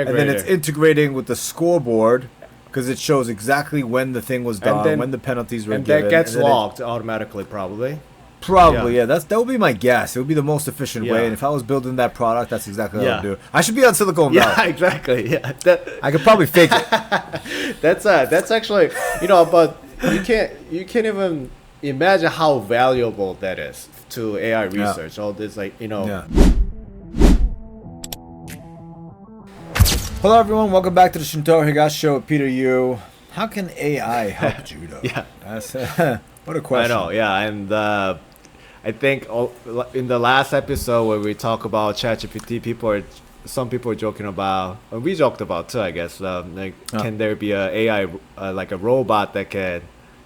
and then it's integrating with the scoreboard because it shows exactly when the thing was done, when the penalties were given. And that gets logged automatically, probably. Probably, yeah. That would be my guess. It would be the most efficient way. And if I was building that product, that's exactly what I would do. I should be on Silicon Valley. Yeah, exactly. Yeah, I could probably fake it. That's actually, but you can't even imagine how valuable that is to AI research. All this, Hello, everyone. Welcome back to the Shintaro Higashi Show with Peter Yu. How can AI help judo? That's what a question. I know, and I think in the last episode where we talk about ChatGPT, some people are joking about, and we joked about too, I guess. Can there be a AI like a robot that can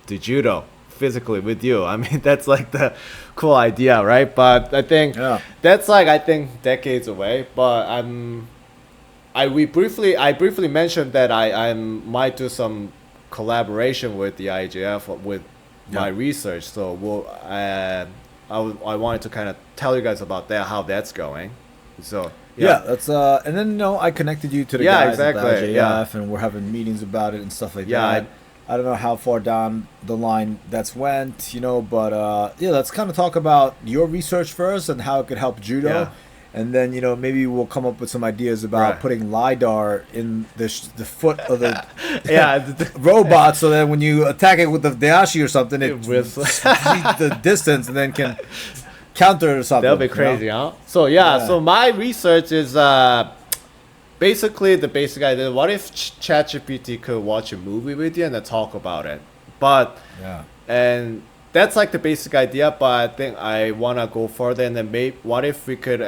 do judo physically with you? I mean, that's like the cool idea, right? But I think that's decades away. But I briefly mentioned that I might do some collaboration with the IJF with my research. So I wanted to kind of tell you guys about that, how that's going. So that's and then I connected you to the guys at the IJF, and we're having meetings about it and stuff like that. I don't know how far down the line that's went, but let's kind of talk about your research first and how it could help judo. And then, maybe we'll come up with some ideas about putting LiDAR in the foot of the robot, so that when you attack it with the dashi or something, it sees the distance and then can counter or something. That'll be crazy, huh? So, so my research is basically the basic idea. What if ChatGPT could watch a movie with you and then talk about it? And that's like the basic idea, but I think I want to go further. And then what if we could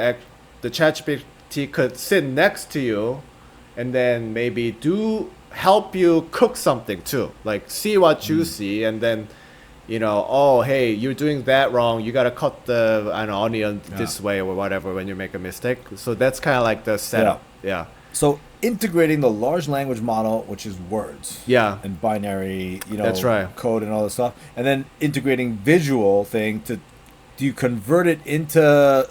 the ChatGPT could sit next to you and then maybe help you cook something too, like see what you see, and then oh, hey, you're doing that wrong, you gotta cut the onion this way or whatever when you make a mistake. So that's kind of like the setup. So integrating the large language model, which is words, and binary, that's right, code and all this stuff, and then integrating visual thing do you convert it into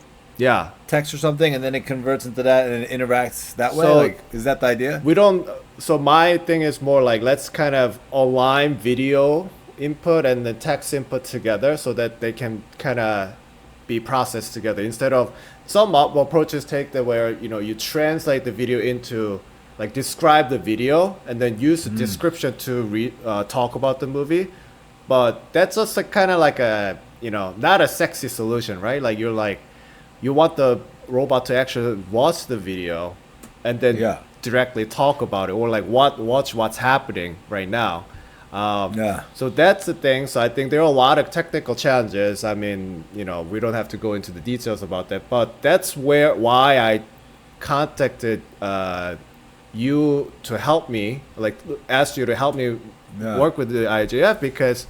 text or something, and then it converts into that and it interacts that way? So is that the idea? We don't. So my thing is more like, let's kind of align video input and the text input together so that they can kind of be processed together, instead of some approaches take that where you translate the video into describe the video and then use the description to talk about the movie. But that's just kind of like a not a sexy solution, right? Like you want the robot to actually watch the video and then directly talk about it, or watch what's happening right now. So that's the thing. So I think there are a lot of technical challenges. I mean, we don't have to go into the details about that, but that's why I contacted you to help me, asked you to help me work with the IJF, because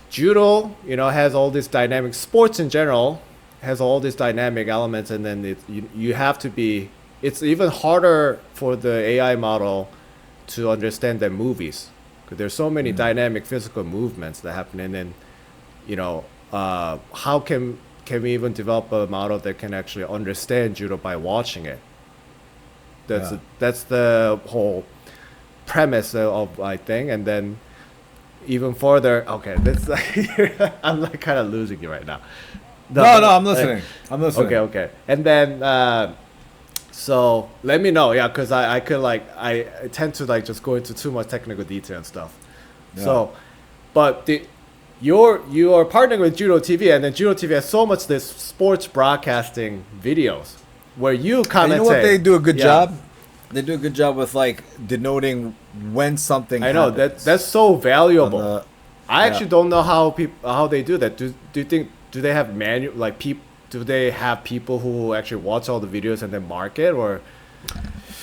judo, has all these dynamic, sports in general has all these dynamic elements, and then you have to be, it's even harder for the AI model to understand than movies, because there's so many dynamic physical movements that happen. And then how can we even develop a model that can actually understand judo by watching it? That's the whole premise of my thing. And then even further, that's I'm kind of losing you right now. No, I'm listening. Okay. And then so let me know, because I could I tend to just go into too much technical detail and stuff. So, but you are partnering with Judo TV, and then Judo TV has so much this sports broadcasting videos where you commentate. And you know what, they do a good job. They do a good job with denoting when something happens. I know that's so valuable. I actually don't know how they do that. Do you think, do they have do they have people who actually watch all the videos and then mark it, or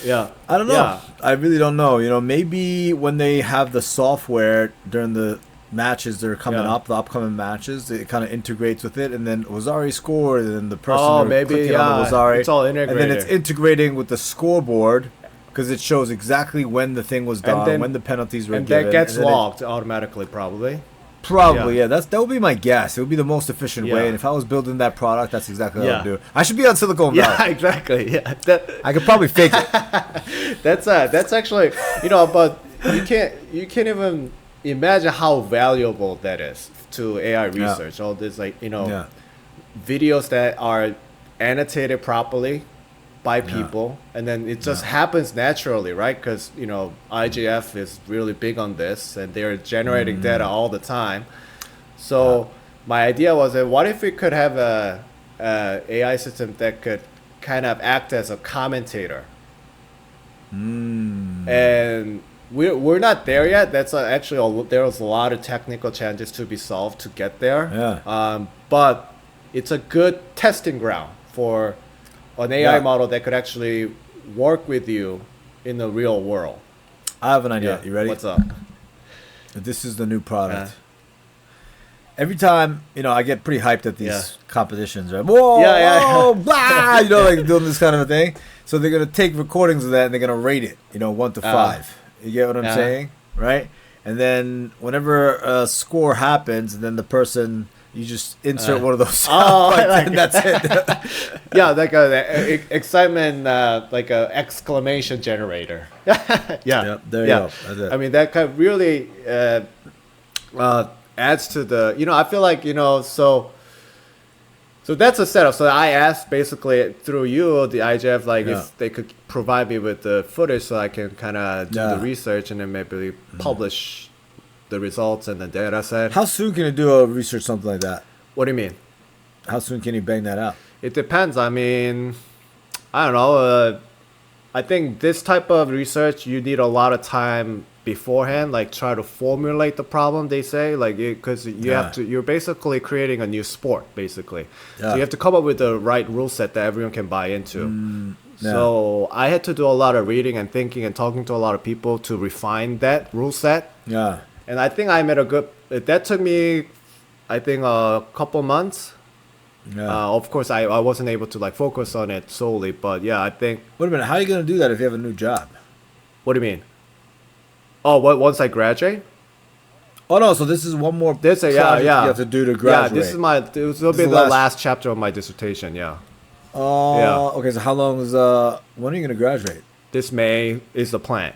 I don't know. I really don't know. Maybe when they have the software during the matches that are coming up, the upcoming matches, it kind of integrates with it, and then Wazari scored, and then the person clicking on the Wazari, it's all integrated, and then it's integrating with the scoreboard because it shows exactly when the thing was done, when the penalties were given, and that gets logged automatically, probably. Probably, yeah. That would be my guess. It would be the most efficient way. And if I was building that product, that's exactly what I would do. I should be on Silicon Valley. Yeah, exactly. Yeah, I could probably fake it. That's actually, but you can't even imagine how valuable that is to AI research. All this videos that are annotated properly by people, and then it just happens naturally, right? Because IGF is really big on this, and they're generating data all the time. So my idea was that what if we could have a AI system that could kind of act as a commentator, and we're not there yet. That's actually there was a lot of technical challenges to be solved to get there. But it's a good testing ground for an AI model that could actually work with you in the real world. I have an idea. You ready? What's up? This is the new product. Every time, I get pretty hyped at these competitions, right? Whoa, blah, like doing this kind of a thing. So they're going to take recordings of that and they're going to rate it, 1 to 5. You get what I'm saying? Right? And then whenever a score happens, then the person... You just insert one of those sound bites and that's it. Like a excitement, like a exclamation generator. There you go. That's it. I mean, that kind of really adds to the, I feel like, so that's a setup. So I asked basically through you, the IGF, if they could provide me with the footage so I can kind of do the research and then maybe publish the results and the data set. How soon can you do a research something like that? What do you mean? How soon can you bang that out? It depends. I mean, I don't know. I think this type of research, you need a lot of time beforehand, like try to formulate the problem, they say, because you're basically creating a new sport, basically. So you have to come up with the right rule set that everyone can buy into. So I had to do a lot of reading and thinking and talking to a lot of people to refine that rule set. And I think I'm at that took me, I think, a couple months. Of course, I wasn't able to focus on it solely, but I think. Wait a minute, how are you going to do that if you have a new job? What do you mean? Oh, once I graduate? Oh no, so this is one more project you have to do to graduate. This will be the last chapter of my dissertation, okay, so how long is, when are you going to graduate? This May is the plan.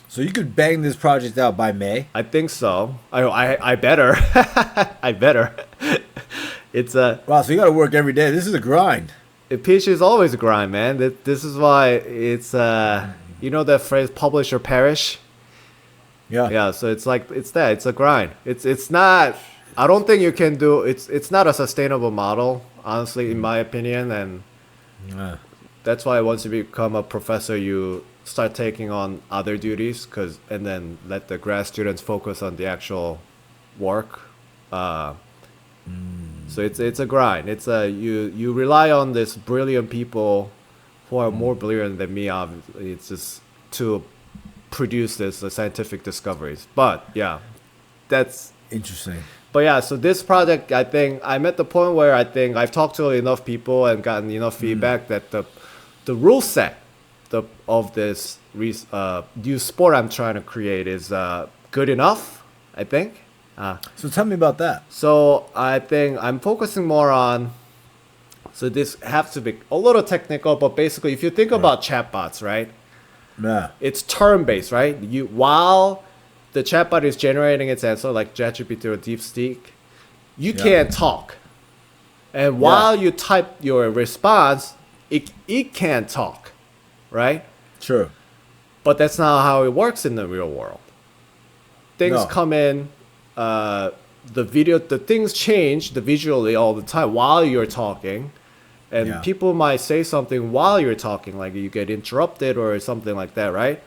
So you could bang this project out by May? I think so. I better. I better. It's a... Wow, so you got to work every day. This is a grind. PhD is always a grind, man. This is why it's, that phrase, publish or perish? Yeah, so it's that. It's a grind. It's not... I don't think you can do... It's not a sustainable model, honestly, in my opinion. And that's why once you become a professor, you... start taking on other duties and then let the grad students focus on the actual work. So it's a grind. It's you rely on this brilliant people who are more brilliant than me. Obviously, it's just to produce this scientific discoveries. But that's interesting. But so this project, I think I'm at the point where I think I've talked to enough people and gotten enough feedback that the rule set of this new sport I'm trying to create is good enough, I think. So tell me about that. So I think I'm focusing more on, so this has to be a little technical, but basically if you think about chatbots, right? It's turn-based, right? While the chatbot is generating its answer, like ChatGPT or DeepSeek, you can't talk. And while you type your response, it can't talk. Right? Sure. But that's not how it works in the real world. Things come in, the things change visually all the time while you're talking. And people might say something while you're talking, like you get interrupted or something like that, right?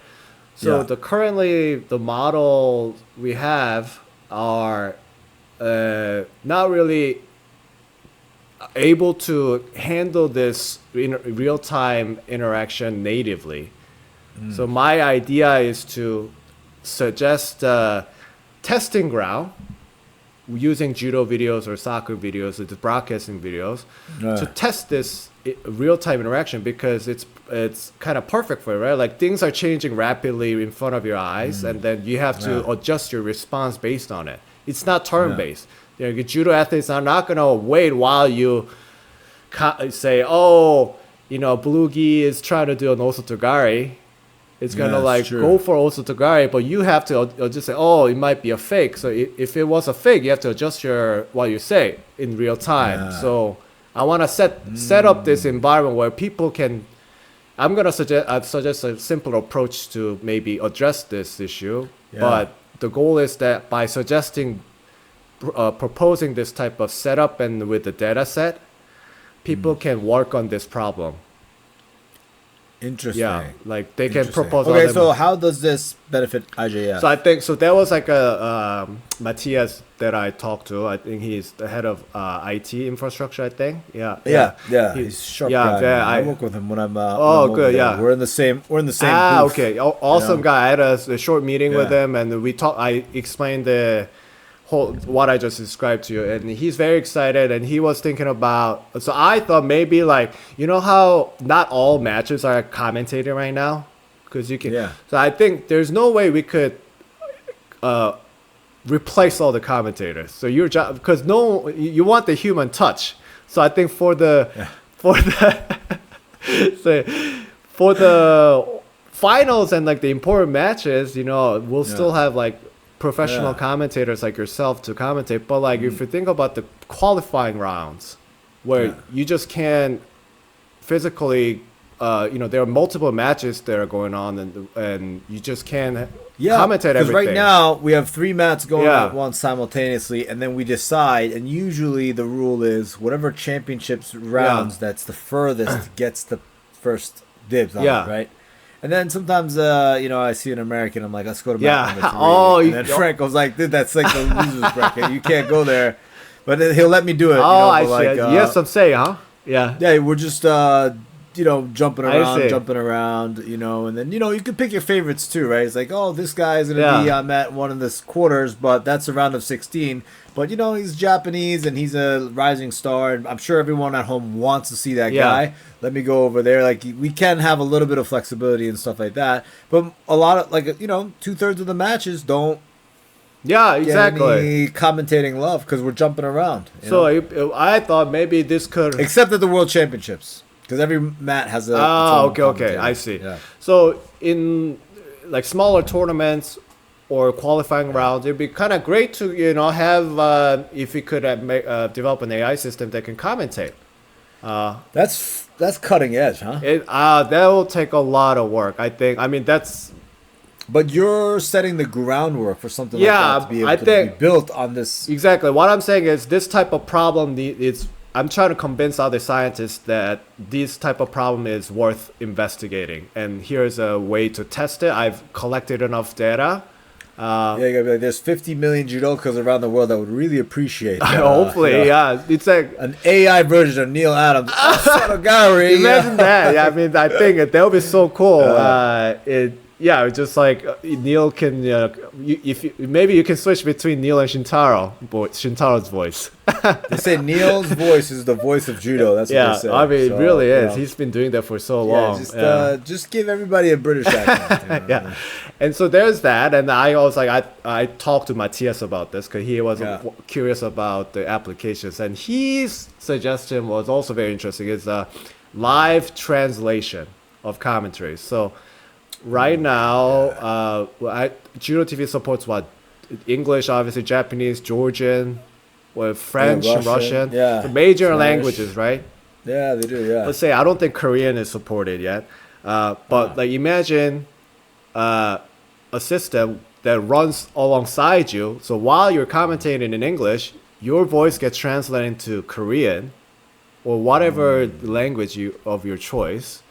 So currently the model we have are not really able to handle this real-time interaction natively. So my idea is to suggest a testing ground using judo videos or soccer videos or the broadcasting videos to test this real-time interaction, because it's kind of perfect for it, right? Like things are changing rapidly in front of your eyes, and then you have to adjust your response based on it. It's not turn-based. Judo athletes are not going to wait while you say, oh, Blue Gi is trying to do an Osotogari. It's going to go for Osotogari, but you have to just say, oh, it might be a fake. So if it was a fake, you have to adjust what you say in real time. Yeah. So I want to set up this environment where people can. I'm going to suggest a simpler approach to maybe address this issue. Yeah. But the goal is that by proposing this type of setup and with the data set, people can work on this problem. Interesting. Yeah, like they can propose. Okay, so how does this benefit IJF? So I think there was like a Matthias that I talked to. I think he's the head of IT infrastructure. I think. Yeah. He's sharp guy. I work with him when I'm. Good. Yeah, we're in the same. Booth. Okay. Awesome guy. I had a short meeting with him, and we talked. I explained what I just described to you, and he's very excited, and he was thinking about. So I thought maybe how not all matches are commentated right now, because you can. Yeah. So I think there's no way we could replace all the commentators. So your job, because you want the human touch. So I think for the finals and the important matches, we'll still have professional commentators like yourself to commentate, but if you think about the qualifying rounds where you just can't physically there are multiple matches that are going on and you just can't commentate everything. Right now we have 3 mats going at once simultaneously, and then we decide, and usually the rule is whatever championships rounds that's the furthest gets the first dibs on it, right? And then sometimes, I see an American, I'm like, let's go to mat number 3. And then Frank was like, dude, that's like the loser's bracket. You can't go there. But he'll let me do it. I see. You have some say, huh? Yeah. Yeah, we're just, jumping around, and then, you can pick your favorites too, right? It's like, oh, this guy is going to be on mat 1 in this quarters, but that's a round of 16. But, he's Japanese and he's a rising star, and I'm sure everyone at home wants to see that guy. Let me go over there. We can have a little bit of flexibility and stuff like that. But a lot of, 2/3 of the matches don't get any commentating love because we're jumping around. So I thought maybe this could... Except at the World Championships. Because every mat has a... okay. I see. Yeah. So in smaller tournaments or qualifying rounds, it'd be kind of great to have if we could develop an AI system that can commentate. That's cutting edge, huh? That will take a lot of work, I think. I mean, that's... But you're setting the groundwork for something like that to be able to be built on this. Exactly. What I'm saying is this type of problem I'm trying to convince other scientists that this type of problem is worth investigating. And here's a way to test it. I've collected enough data. You gotta be like, there's 50 million judokas around the world that would really appreciate that. Hopefully, it's like an AI version of Neil Adams. Imagine that. Yeah, I mean, I think that would be so cool. It's just like Neil can. Maybe you can switch between Neil and Shintaro's voice. They say Neil's voice is the voice of judo. That's what they say. I mean, it really is. He's been doing that for so long. Just give everybody a British accent. And so there's that, and I was like, I talked to Matthias about this because he was curious about the applications, and his suggestion was also very interesting. It's a live translation of commentaries. So right now, Judo TV supports English, obviously Japanese, Georgian, French, Russian. The major Spanish languages, right? Yeah, they do. Yeah. Let's say I don't think Korean is supported yet, but imagine a system that runs alongside you. So while you're commentating in English, your voice gets translated into Korean or whatever language of your choice,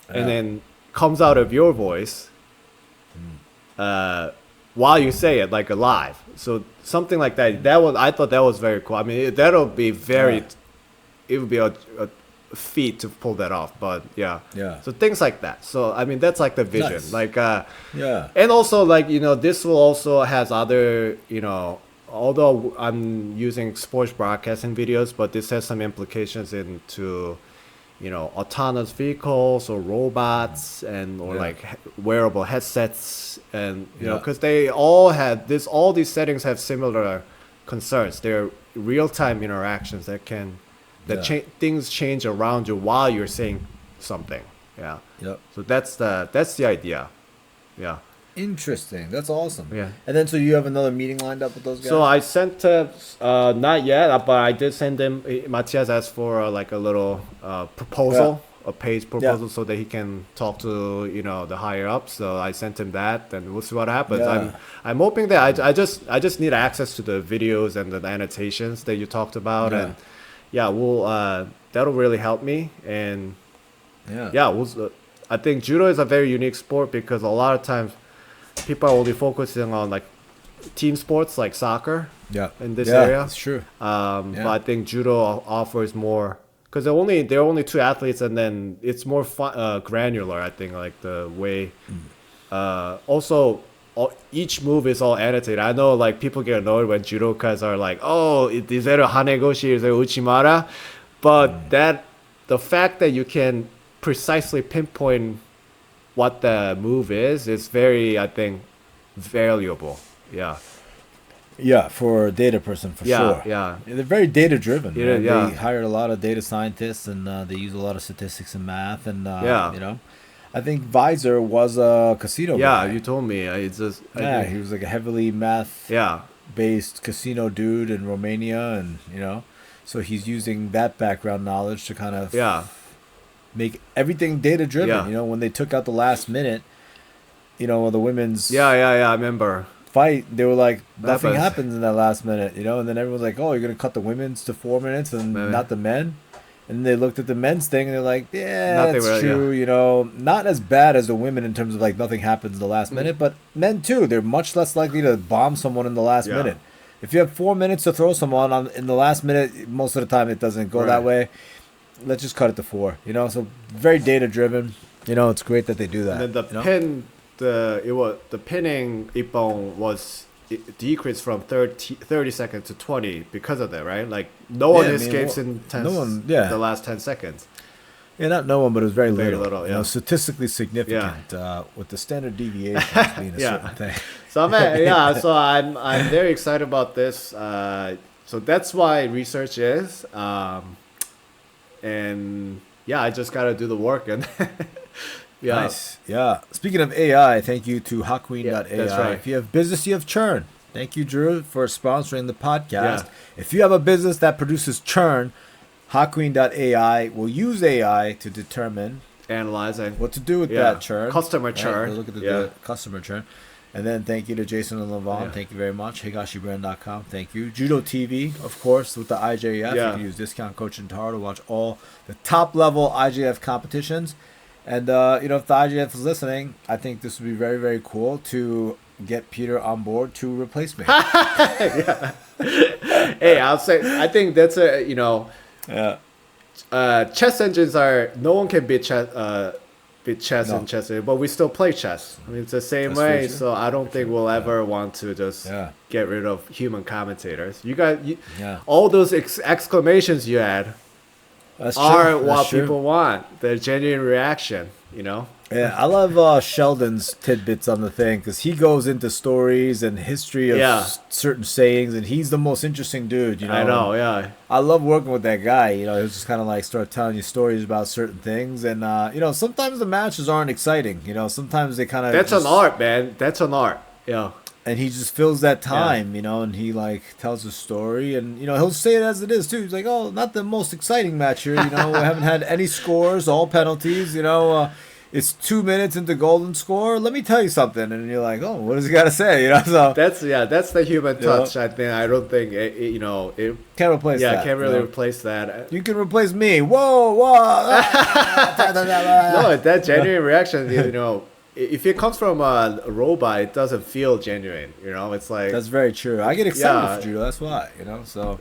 and then comes out of your voice while you say it live. So something like that. I thought that was very cool. I mean, that'll be it would be a feat to pull that off, but so things like that. So I mean, that's the vision. Nice. And also this will also has other although I'm using sports broadcasting videos, but this has some implications into autonomous vehicles or robots and or like wearable headsets, and because they all have all these settings have similar concerns. They're real-time interactions that things change around you while you're saying something. So that's the idea. Interesting. That's awesome. Yeah. And then so you have another meeting lined up with those guys? So I sent not yet, but I did send him. Matthias asked for like a little proposal, a page proposal, so that he can talk to the higher ups. So I sent him that, and we'll see what happens. I'm hoping that I just need access to the videos and the annotations that you talked about, and we'll that'll really help me. And I think judo is a very unique sport because a lot of times people are only focusing on like team sports like soccer in this area. That's true. But I think judo offers more because there are only two athletes, and then it's more granular. I think like the way also each move is all annotated. I know like people get annoyed when judokas are like, oh, is there a hanegoshi, is there uchimara? But the fact that you can precisely pinpoint what the move is very, I think, valuable. For a data person, for sure. They're very data driven. They hired a lot of data scientists, and they use a lot of statistics and math, and I think Visor was a casino guy. You told me. It's just he was like a heavily math based casino dude in Romania, and so he's using that background knowledge to kind of make everything data driven. When they took out the last minute, the women's I remember fight, they were like, nothing happens in that last minute, and then everyone's like, oh, you're gonna cut the women's to 4 minutes and not the men. And they looked at the men's thing and they're like, that's true, not as bad as the women in terms of like nothing happens in the last minute, but men too, they're much less likely to bomb someone in the last minute. If you have 4 minutes to throw someone in the last minute, most of the time it doesn't go that way. Let's just cut it to 4, so very data driven. It's great that they do that. And then the pinning ippon was decreased from 30 seconds to 20 because of that, right? Like no one escapes in the last 10 seconds. Not no one, but it was very little. Statistically significant with the standard deviation being a certain thing. So I'm very excited about this. So that's why research is. And I just gotta do the work and Nice. Speaking of AI, thank you to Hakuin.ai. That's right. If you have business, you have churn. Thank you, Drew, for sponsoring the podcast. If you have a business that produces churn, Hakuin.ai will use AI to determine analyzing what to do with that churn. Customer churn. We'll look at the customer churn. And then thank you to Jason and Levon. Thank you very much. HigashiBrand.com. Thank you. Judo TV, of course, with the IJF. You can use discount code Shintaro to watch all the top level IJF competitions. And if the IJF is listening, I think this would be very, very cool to get Peter on board to replace me. Hey, I'll say I think that's chess engines are no one can beat chess. And chess, but we still play chess. I mean, it's the same way. So I don't think we'll ever want to just get rid of human commentators. You guys, all those exclamations you had are what people want. The genuine reaction, Yeah, I love Sheldon's tidbits on the thing because he goes into stories and history of certain sayings, and he's the most interesting dude. I know, I love working with that guy. He'll just kind of like start telling you stories about certain things, and sometimes the matches aren't exciting. Sometimes they kind of that's an art, man. That's an art. Yeah. And he just fills that time, and he like tells a story, and he'll say it as it is too. He's like, "Oh, not the most exciting match here. We haven't had any scores, all penalties. It's 2 minutes into golden score. Let me tell you something." And you're like, "Oh, what does he got to say?" So that's the human touch. I think I don't think it can't replace that. Yeah, can't really replace that. You can replace me. Whoa. No, that genuine reaction, if it comes from a robot, it doesn't feel genuine. It's like that's very true. I get excited for judo. That's why. So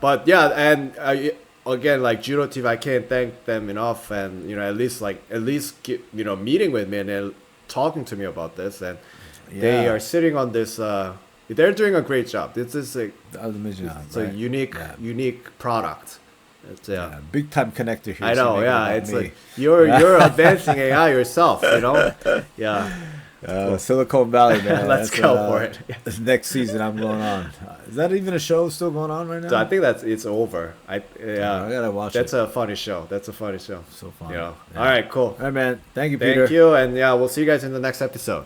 But and again, like Judo TV, I can't thank them enough, and at least meeting with me and they're talking to me about this, and they are sitting on this. They're doing a great job. This is a unique product. It's big time connector here. I know, it's like you're advancing AI yourself, you know. Yeah. Cool. Silicon Valley, man. Let's go for it. This next season I'm going on. Is that even a show still going on right now? So I think it's over. I gotta watch That's a funny show. So fun. Yeah. All right, cool. All right, man. Thank you, Peter. Thank you, and we'll see you guys in the next episode.